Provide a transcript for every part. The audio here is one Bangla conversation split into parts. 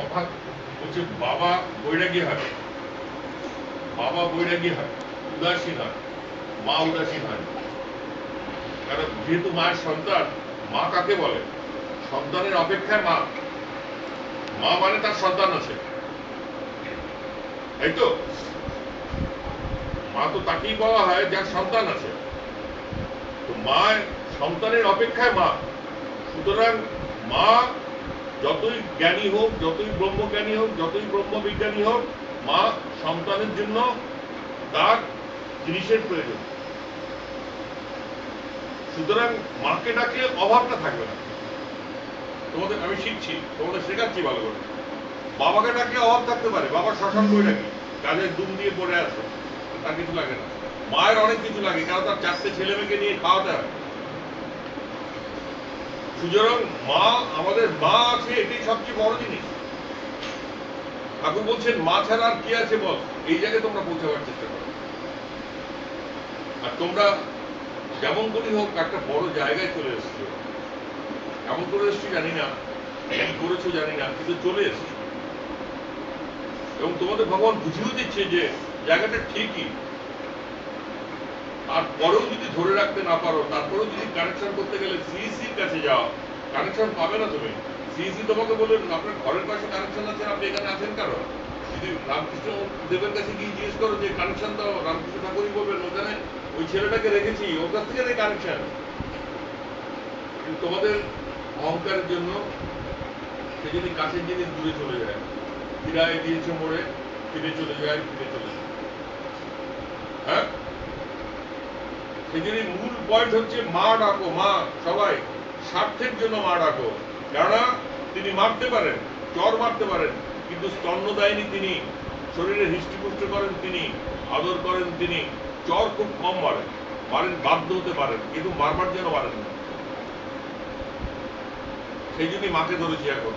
তফাৎ বলছে বাবা বৈরাগী হয়, বাবা বৈরাগী হয়, উদাসীন হয়, মা উদাসীন হয়। কারণ যেহেতু মায়ের সন্তান, মা কাকে বলে? সন্তানের অপেক্ষায় মা, মা মানে তার সন্তান আছে, তাই তো? মা তো তাকেই বলা হয় যার সন্তান আছে। তো মা সন্তানের অপেক্ষায় মা। সুতরাং মা যতই জ্ঞানী হোক, যতই ব্রহ্মজ্ঞানী হোক, যতই ব্রহ্মবিজ্ঞানী হোক, মা সন্তানের জন্য তার জিনিসের প্রয়োজন। সুতরাং মাকে ডাকলে অভাবটা থাকবে না। তোমাদের আমি শিখছি, তোমাদের শেখাচ্ছি ভালো করে। বাবাকে ডাকলে অভাব থাকতে পারে, বাবার শ্মশান বই ডাকি, কাজের দুম দিয়ে পড়ে আছে, তার কিছু লাগে না। মায়ের অনেক কিছু লাগে, কারণ তার 4টে ছেলে মেয়েকে নিয়ে খাওয়াতে হয়। সুতরাং মা, আমাদের মা আছে, এটাই সবচেয়ে বড় জিনিস। ঠাকুর বলছেন মা ছাড়া আর কি আছে বল, এই জায়গায় তোমরা পৌঁছাবার চেষ্টা করো। আর তোমরা যেমন করি হোক একটা বড় জায়গায় চলে এসছো। কেমন করে এসছি জানি না, কি করেছো জানি না, কিন্তু চলে এসছো। এবং তোমাদের ভগবান বুঝিয়েও দিচ্ছে যে জায়গাটা ঠিকই। আর পরেও যদি ধরে রাখতে না পারো, তারপরেও যদি কানেকশন করতে গেলে সিইসির কাছে যাও, কানেকশন পাবে না তুমি। সিইসি তোমাকে বলবেন আপনার ঘরের পাশে কানেকশন আছে, আপনি এখানে আছেন কারো। যদি রামকৃষ্ণ দেবের কাছে গিয়ে জিজ্ঞেস করো যে কানেকশন দাও, রামকৃষ্ণ ঠাকুরই বলবেন ওখানে ওই ছেলেটাকে রেখেছি, ওর কাছ থেকে নেই কানেকশন। কিন্তু তোমাদের অহংকারের জন্য সে যদি কাছের জিনিস দূরে চলে যায়, ফিরায় দিয়েছে মোড়ে, ফিরে চলে যায়, ফিরে চলে যায়। হ্যাঁ, সেই জন্য মূল পয়েন্ট হচ্ছে মা ডাকো, মা। সবাই স্বার্থের জন্য মা ডাকো। কেননা তিনি মারতে পারেন, চর মারতে পারেন, কিন্তু স্তন্য দেয়নি তিনি, শরীরে হৃষ্টপুষ্ট করেন তিনি, আদর করেন তিনি, চর খুব কম মারেন, মারেন বাধ্য হতে পারেন, কিন্তু মারবার জন্য মারেন না। সেই জন্যই মাকে ধরেছি এখন।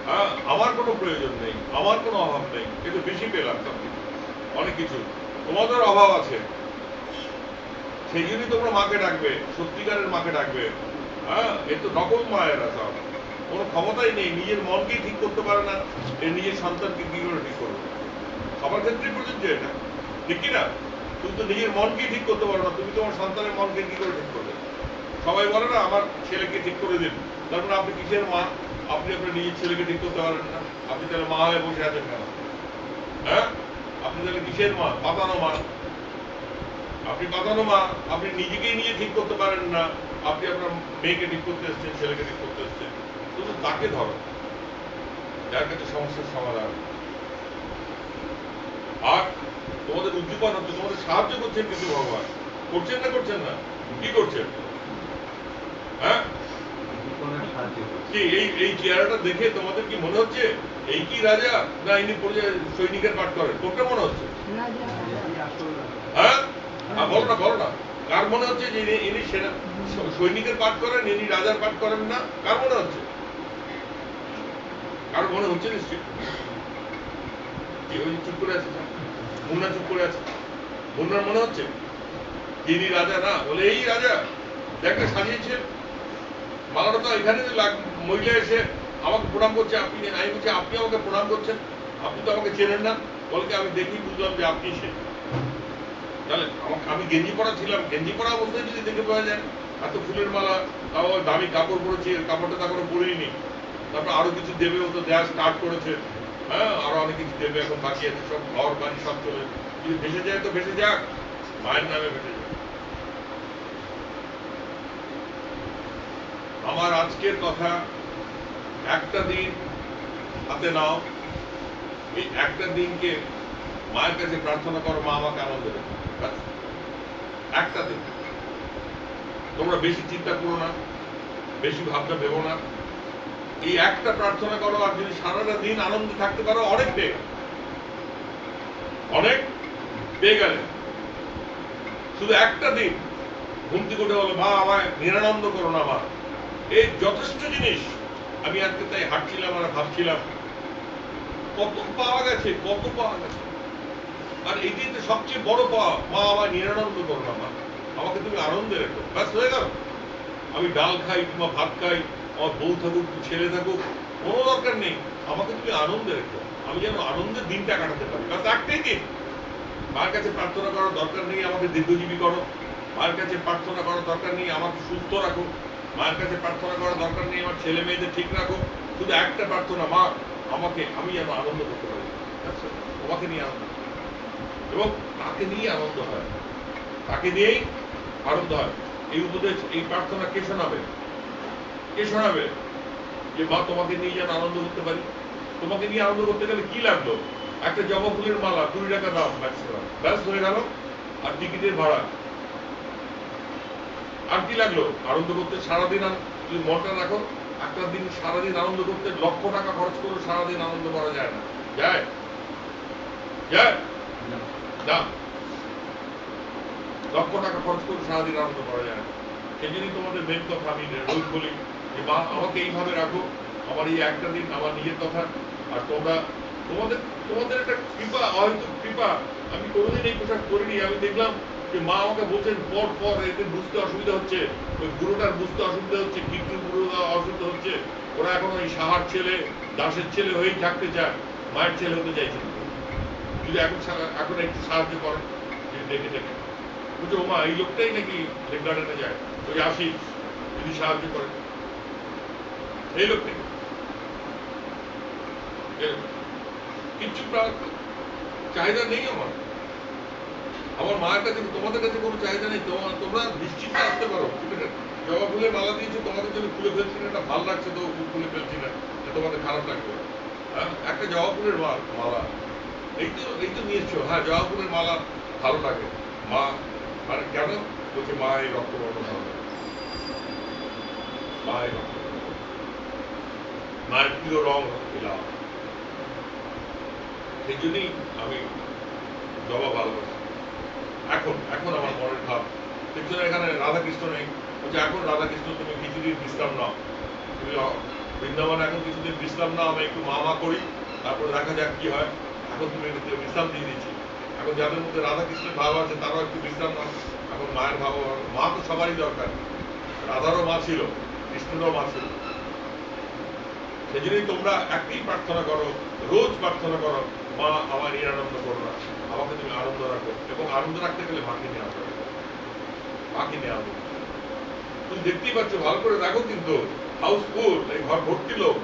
হ্যাঁ, আমার কোনো প্রয়োজন নেই, আমার কোনো অভাব নেই, কিন্তু বেশি পেলাম সবকিছু, অনেক কিছু। তোমাদের অভাব আছে, সেই জন্যই তোমরা মাকে ডাকবে, সত্যিকারের মাকে ডাকবে। হ্যাঁ, এ তো নকল মায়েরা সব, কোনো ক্ষমতাই নেই, নিজের মনকেই ঠিক করতে পারে না, নিজের সন্তানকে কি করে ঠিক করবে? সবার ক্ষেত্রেই প্রযোজ্য এটা, ঠিক কিনা? তুমি তো নিজের মনকেই ঠিক করতে পারো না, তুমি তোমার সন্তানের মনকে কি করে ঠিক করবে? সবাই বলে না আমার ছেলেকে ঠিক করে দিন, তার মানে আপনি কিসের মা? আপনি আপনার নিজের ছেলেকে ঠিক করতে পারেন না, আপনি তাহলে মা হয়ে বসে আছেন কেন? হ্যাঁ, আপনি তাহলে কিসের মা? পাতানো মা। আপনি পাতানো মা, আপনি নিজেকেই নিজে ঠিক করতে পারেন না, আপনি আপনার মেয়েকে ঠিক করতে এসছেন, ছেলেকে ঠিক করতে এসছেন। শুধু তাকে ধরো যার কাছে সমস্যার সমাধান। আর তোমাদের উদ্দীপন হচ্ছে, তোমাদের সাহায্য করছেন কিন্তু ভগবান, করছেন না করছেন না? কি করছেন? হ্যাঁ, কি এই চেহারাটা দেখে তোমাদের কি মনে হচ্ছে এই কি রাজা, না ইনি সৈনিকের পাঠ করেন? কোনটা মনে হচ্ছে? হ্যাঁ, বলো না, বলো না, কার মনে হচ্ছে যে ইনি সৈনিকের পাঠ করেন, ইনি রাজার পাঠ করেন না? কার মনে হচ্ছে? কার মনে হচ্ছে নিশ্চয়ই। ওই চুপ করে আছে, মুন্না চুপ করে আছে, মুন্নার মনে হচ্ছে তিনি রাজা না, বলে এই রাজা দেখে সাজিয়েছে মালাটা তো এখানে মহিলা এসে আমাকে প্রণাম করছে, আপনি, আমি বলছি আপনি আমাকে প্রণাম করছেন, আপনি তো আমাকে চেনেন না। বলকে আমি দেখি বুঝলাম যে আপনি সে। তাহলে আমি গেঞ্জি পরা ছিলাম, গেঞ্জি পরা অবস্থায় যদি দেখে পাওয়া যায়, এত ফুলের মালা, তাও দামি কাপড় পরেছি, কাপড়টা তো এখনো পরিনি, তারপর আরো কিছু দেবে, ও তো দেওয়া স্টার্ট করেছে। হ্যাঁ, আরো অনেক কিছু দেবে, এখন বাকি আছে, সব ঘর বাড়ি সব চলে, যদি ভেসে যায় তো ভেসে যাক, মায়ের নামে ভেসে যাক। আমার আজকের কথা, একটা দিন হাতে নাও, এই একটা দিনকে মায়ের কাছে প্রার্থনা করো, মা আমাকে আনন্দ দেবে। একটা দিন, তোমরা বেশি চিন্তা করো না, বেশি ভাবনা ভেবো না, এই একটা প্রার্থনা করো। আর যদি সারাটা দিন আনন্দে থাকতে পারো, অনেক পেয়ে গেলে, অনেক পেয়ে গেলে। শুধু একটা দিন ঘুম থেকে উঠে বলো, মা আমায় নিরানন্দ করো না মা, এই যথেষ্ট জিনিস। আমি আজকে তাই হাঁটছিলাম আর ভাবছিলাম কত পাওয়া গেছে, কত পাওয়া গেছে। আর এইটাই তো সবচেয়ে বড় পাওয়া, মা আমায় নিরানন্দ করো না মা, আমাকে তুমি আনন্দে রেখো, ব্যাস হয়ে গেল। আমি ডাল খাই কিংবা ভাত খাই, আমার বউ থাকুক ছেলে থাকুক, কোনো দরকার নেই, আমাকে তুমি আনন্দে রেখো, আমি যেন আনন্দের দিনটা কাটাতে পারি, বাস একটাই দিন। মায়ের কাছে প্রার্থনা করার দরকার নেই আমাকে দীর্ঘজীবী করো, মায়ের কাছে প্রার্থনা করার দরকার নেই আমাকে সুস্থ রাখো, মায়ের কাছে প্রার্থনা করার দরকার নেই আমার ছেলে মেয়েদের ঠিক রাখো। শুধু একটা প্রার্থনা, মা আমাকে, আমি যেন আনন্দ করতে পারি, তোমাকে নিয়ে আনন্দ, এবং তাকে নিয়ে আনন্দ হয়, তাকে নিয়েই আনন্দ হয়। এই উপদেশ, এই প্রার্থনা কে শোনাবে? কে শোনাবে যে মা তোমাকে নিয়ে যেন আনন্দ করতে পারি? তোমাকে নিয়ে আনন্দ করতে গেলে কি লাগলো? একটা জবা ফুলের মালা 20 টাকা দাম ম্যাক্সিমাম, ব্যাস হয়ে গেল, আর টিকিটের ভাড়া। আর কি লাগলো আনন্দ করতে? সারাদিন তুমি মনটা রাখো, একটা দিন সারাদিন আনন্দ করতে লক্ষ টাকা খরচ করে সারাদিন আনন্দ করা যায় না, যায়? যায় না। লক্ষ টাকা খরচ করে সারাদিন আনন্দ করা যায় না। সেই জন্যই তোমাদের মেন কথা আমি রোজ বলি যে মা আমাকে এইভাবে রাখো, আমার এই একটা দিন আমার নিজের কথা। আর তোমরা তোমাদের তোমাদের একটা কৃপা, হয়তো কৃপা, আমি কোনোদিন এই পোশাক করিনি। আমি দেখলাম যে মা আমাকে বলছেন পর পর, এদের বুঝতে অসুবিধা হচ্ছে, ওই বুড়োটার বুঝতে অসুবিধা হচ্ছে, কিট্টুর বুড়ো অসুবিধা হচ্ছে, ওরা এখন ওই সাহার ছেলে দাসের ছেলে হয়েই থাকতে চায়, মায়ের ছেলে হতে চাইছে। যদি এখন এখন একটু সাহায্য করে দেখে দেখে, বুঝছো মা এই লোকটাই নাকি লেক গার্ডেনে যায়, ওই আসি যদি সাহায্য করে, এই লোকটাই। কিচ্ছু চাহিদা নেই আমার, আমার মায়ের কাছে, তোমাদের কাছে কোনো চাহিদা নেই। তোমরা নিশ্চিত আসতে পারো, ঠিক আছে? জবা ফুলের মালা দিয়েছো, তোমাদের জন্য খুলে ফেলছি না, এটা ভালো লাগছে তো খুলে ফেলছি না, তোমাদের খারাপ লাগবে। হ্যাঁ, একটা জবা ফুলের মালা এই তো নিয়েছো। হ্যাঁ, জবা ফুলের মালা ভালো লাগে, মা মানে কেন বলছে মা এই রক্তবর্ণ ভালো লাগে, মা এই রক্ত, মায়ের প্রিয় রং লাল, সেই জন্যই আমি জবা ভালোবাসি। এখন এখন আমার মনের ভাব, দেখছো না এখানে রাধাকৃষ্ণ নেই, বলছে এখন রাধাকৃষ্ণ তুমি কিছুদিন বিশ্রাম নাও, তুমি বৃন্দাবনে এখন কিছুদিন বিশ্রাম নাও, আমি একটু মা করি, তারপরে দেখা যাক কি হয়। এখন তুমি বিশ্রাম দিয়ে দিচ্ছি। এখন যাদের মধ্যে রাধাকৃষ্ণের ভাব আছে তারাও একটু বিশ্রাম নাও, এখন মায়ের ভাব। মা তো সবারই দরকার, রাধারও মা ছিল, কৃষ্ণেরও মা ছিল। সেই জন্যই তোমরা একটাই প্রার্থনা করো, রোজ প্রার্থনা করো, মা আমার নিরানন্দ করো না, আমাকে তুমি আনন্দ রাখো। এবং আনন্দ রাখতে গেলে মাকে নিয়ে আসবে, মাকে নিয়ে আসবে। তুমি দেখতেই পাচ্ছ, ভালো করে দেখো, কিন্তু হাউসফুল, এই ঘর ভর্তি লোক,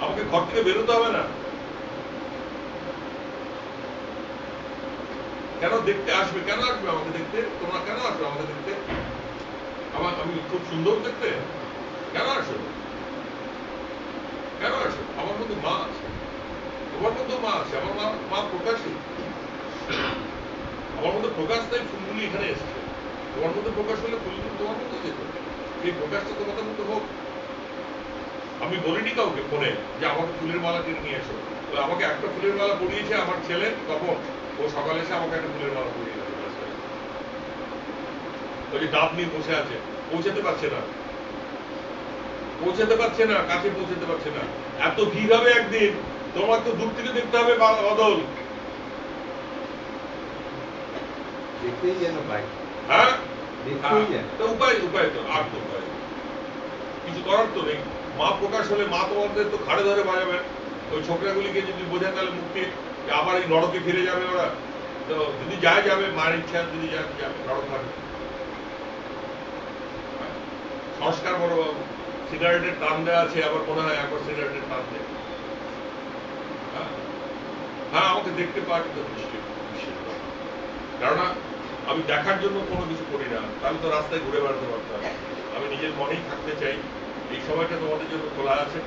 আমাকে ঘর থেকে বেরোতে হবে না। কেন দেখতে আসবে? কেন আসবে আমাকে দেখতে? তোমরা কেন আসবে আমাকে দেখতে? আমি খুব সুন্দর দেখতে, কেন আসো? কেন আসো? আমার মধ্যে মা আছে, তোমার মধ্যে মা আছে, আমার মা প্রকাশী, আমার মধ্যে প্রকাশ তাই ফুলগুলি এখানে এসছে। তোমার মধ্যে প্রকাশ হলে ফুলগুলো তোমার মধ্যে যেত, এই প্রকাশটা তোমাদের মধ্যে হোক। আমি বলিনি কাউকে ফোনে যে আমাকে ফুলের মালা কিনে নিয়ে এসো, আমাকে একটা ফুলের মালা পরিয়েছে আমার ছেলে, তখন ও সকালে এসে আমাকে একটা ফুলের মালা পরিয়ে গেছে। ওই যে ডাব নিয়ে বসে আছে, পৌঁছাতে পারছে না, পৌঁছাতে পারছে না, কাছে পৌঁছাতে পারছে না, এত ভিড় হবে একদিন, তোমার তো দূর থেকে দেখতে হবে বদল। দেখতেই যেন পাই। হ্যাঁ, উপায় তো আর তো উপায় কিছু করার তো নেই। মা প্রকাশ হলে মা তোমাদের তো ঘাড়ে ধরে বাজাবেন। ওই ছোকরাগুলিকে যদি বোঝেন তাহলে মুক্তি, আবার এই নরকে ফিরে যাবে ওরা, তো যদি যায় যাবে, মার ইচ্ছা যদি যাবে নরক থাকবে। সংস্কার বড় বাবু, সিগারেটের টান দেওয়া আছে, আবার মনে হয় একবার সিগারেটের টান দেয়। হ্যাঁ, আমাকে দেখতে পাওয়াটা তো নিশ্চয়ই, কেননা আমি দেখার জন্য কোনো কিছু করি না, তাহলে তো রাস্তায় ঘুরে বেড়াতে পারতাম। আমি নিজের মনেই থাকতে চাই। এই সময়টা তোমাদের জন্য খোলা আছে,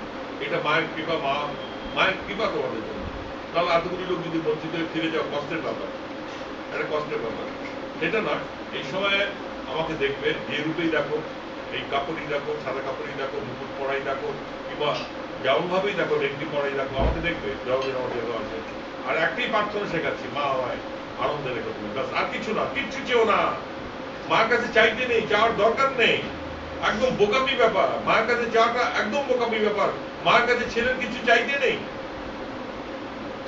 এটা মায়ের কৃপা, মায়ের কৃপা তোমাদের জন্য। তাহলে এতগুলি লোক যদি বঞ্চিত হয়ে ফিরে যাও, কষ্টের ব্যাপার, একটা কষ্টের ব্যাপার। সেটা নয়, এই সময়ে আমাকে দেখবে, যে রূপেই দেখো, এই কাপড়ই দেখো, সাদা কাপড়ই দেখো, মুকুট পরাই দেখো, কিংবা যেমন ভাবেই দেখো, রেগটি পরাই দেখো, আমাকে দেখবে জবাবের আমার দেহ আছে। আর একটাই প্রার্থনা শেখাচ্ছি, মা আমায় আনন্দে রেখো তুমি, ব্যাস, আর কিছু না, কিচ্ছু চেও না। মার কাছে চাইতে নেই, চাওয়ার দরকার নেই, একদম বোকামি ব্যাপার। মায়ের কাছে চাওয়াটা একদম বোকামি ব্যাপার। মায়ের কাছে ছেলের কিছু চাইতে নেই,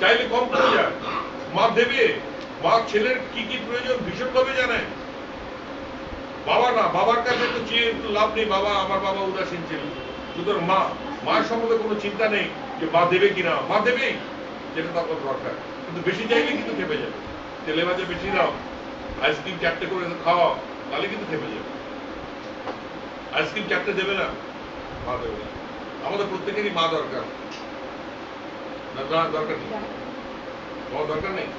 চাইলে কম করে যায়, মা দেবে। মা ছেলের কি কি প্রয়োজন ভীষণভাবে জানে। বাবা না, বাবার কাছে তো চেয়ে লাভ নেই, বাবা, আমার বাবা উদাসীন ছিল। সুতরাং মা মায়ের সম্বন্ধে কোনো চিন্তা নেই যে মা দেবে কিনা, মা দেবেই, যেটা তার কোনো দরকার। কিন্তু বেশি চাইলে কিন্তু খেপে যাবে। তেলে ভাজা বেশি দাও, আইসক্রিম 4টে করে খাওয়াও, তাহলে কিন্তু খেপে যাবে। আইসক্রিম 4টে দেবে না, মা দেবে না। আমাদের প্রত্যেকেরই মা দরকার না? না, দরকার নেই। তোমার দরকার নেই,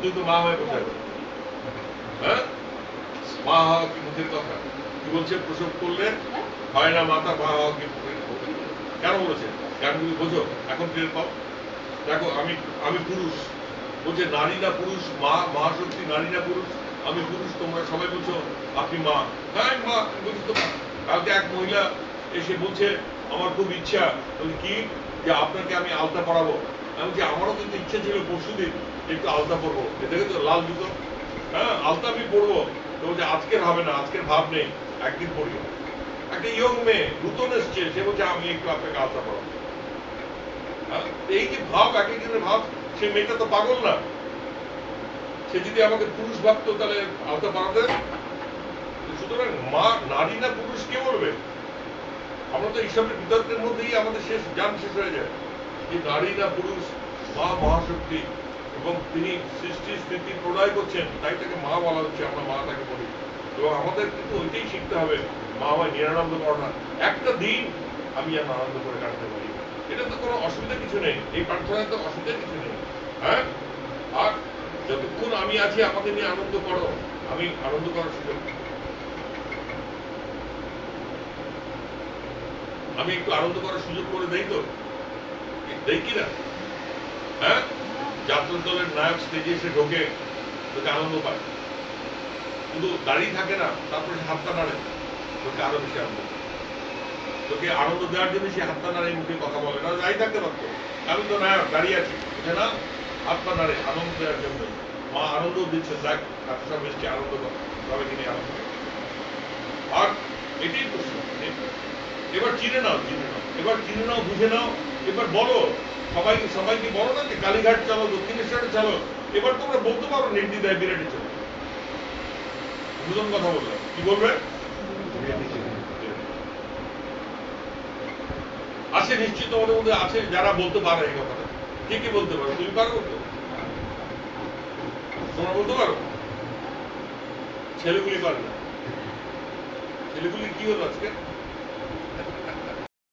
তুই তো মা হয়ে বসে আছিস। হ্যাঁ, মা হওয়া কি মুখের কথা? কি বলছে? প্রসব করলে হয় না মাতা, মা হওয়া কি মুখের কথা? কেন বলেছে? কেন তুমি বোঝো? এখন টের পাও। দেখো, আমি পুরুষ, বলছে নারী না পুরুষ, মা মহাশক্তি, নারী না পুরুষ, আমি পুরুষ, তোমরা সবাই বলছো আপনি মা। হ্যাঁ, আমি মা, বলছি তো মা। কালকে এক মহিলা এসে বলছে আমার খুব ইচ্ছা, বলি কি, যে আপনাকে আমি আলতা পরাবো। আমি বলছি আমারও কিন্তু ইচ্ছা ছিল পরশুদিন একটু আলতা পরবো, দেখে তো লাল জুতো, হ্যাঁ আলতা আমি পরবো। তো বলছে আজকের হবে না, আজকের ভাব নেই, একদিন পড়ি। একটা ইয়ং মেয়ে নতুন এসছে, সে বলছে আমি একটু আপনাকে আলতা পরাবো। এই যে ভাব, এক একজনের ভাব, সে মেয়েটা তো পাগল না। সে যদি আমাকে পুরুষ ভাবতো তাহলে আলতা পরাতে। সুতরাং মা নারী না পুরুষ কে বলবে? আমরা তো এইসবের বিতর্কের মধ্যেই আমাদের জ্ঞান শেষ হয়ে যায়। যে নারী না পুরুষ, মা মহাশক্তি, এবং তিনি সৃষ্টি স্থিতি প্রলয় করছেন, তাই তাকে মা বলা হচ্ছে, আমরা মা তাকে বলি। এবং আমাদের কিন্তু ওইটাই শিখতে হবে, মা আমায় নিরানন্দ করো না, একটা দিন আমি যেন আনন্দ করে কাটতে পারি। এটা তো কোনো অসুবিধা কিছু নেই, এই প্রার্থনায় তো অসুবিধা কিছু নেই। হ্যাঁ, আর যতক্ষণ আমি আছি আমাকে নিয়ে আনন্দ করো, আমি আনন্দ করার সুযোগ, আমি একটু আনন্দ করার সুযোগ করে দেই তো, দেই কিনা? হ্যাঁ, যাত্রা দলের নায়ক স্টেজে এসে ঢোকে, তোকে আনন্দ পায়, কিন্তু দাঁড়িয়ে থাকে না, তারপরে সে হাতটা নাড়ে, তোকে আরো বেশি আনন্দ পায়। তোকে আনন্দ দেওয়ার জন্য সে হাতটা নাড়ে, মুখে কথা বলে না, দাঁড়িয়ে থাকতে পারতো, আমি তো নায়ক দাঁড়িয়ে আছি, বুঝে না? হাতটা নাড়ে আনন্দ দেওয়ার জন্য। মা আনন্দ দিচ্ছে, দেখ এত সব এসছে আনন্দ কর, সবাইকে নিয়ে আনন্দ কর। আর এটাই প্রশ্ন। এবার চিনে নাও, এবার চিনে নাও, বুঝে নাও, এবার বলো সবাইকে বলো না যে কালীঘাট চলো, দক্ষিণেশ্বরে চলো, এবার তোমরা বলতে পারো নির্দ্বিধায় বিরাটে চলো। নতুন কথা বললাম, কি বলবে? আছে নিশ্চিত, তোমাদের মধ্যে আছে যারা বলতে পারে এই কথাটা। কে বলতে পারো? তুমি পারো তো? তোমরা বলতে পারো? ছেলেগুলি পারে না। ছেলেগুলি কি হলো আজকে?